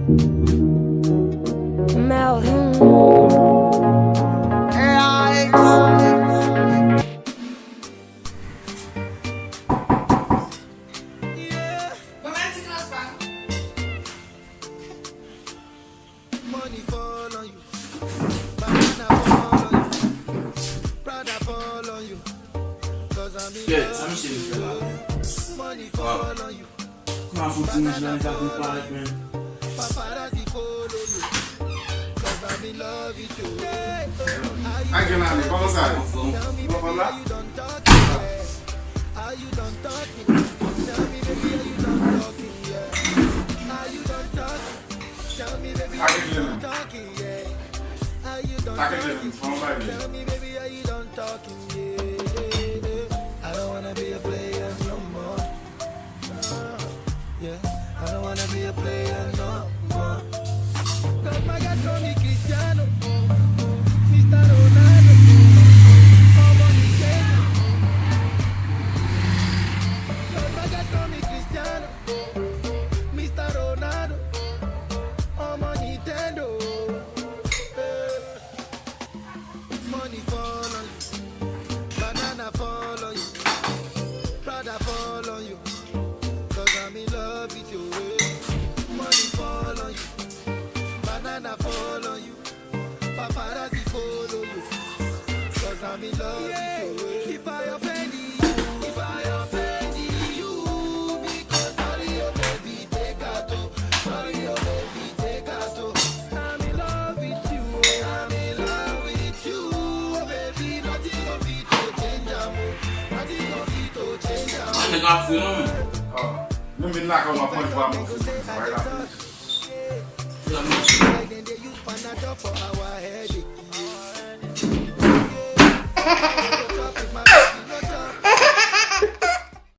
Mel. Money fall on you, banana fall on you, Prada fall on you, cause I'm in love with you. Money fall on you, banana fall on you, paparazzi follow you, cause I'm in love with you. Tell me baby, how you done talking, yeah? How you done talking? Tell me baby, how you done talking, yeah? How you done talking? Tell me baby, how you done talking, yeah? How you done talking? Tell me baby, how you done talking, yeah? I don't wanna be a player no more. Yeah, I don't wanna be a player no more. Cause my God call me Cristiano, Mr. Ronaldo, I'm on the game. Cause my God call me Cristiano, Mr. Ronaldo, I'm on Nintendo. Money fall on you, banana fall on you, Prada fall on you, cause I'm in love with you. Money fall on you, banana fall on you, paparazzi follow you, cause I'm in love with you. If I offend you, because sorry your baby take out, sorry your baby take out. I'm in love with you, I'm in love with you, oh baby, nothing of it to change, nothing of it to change. Let me knock on my punch while I'm on food. Right out. Like then they use Panadol for our headache.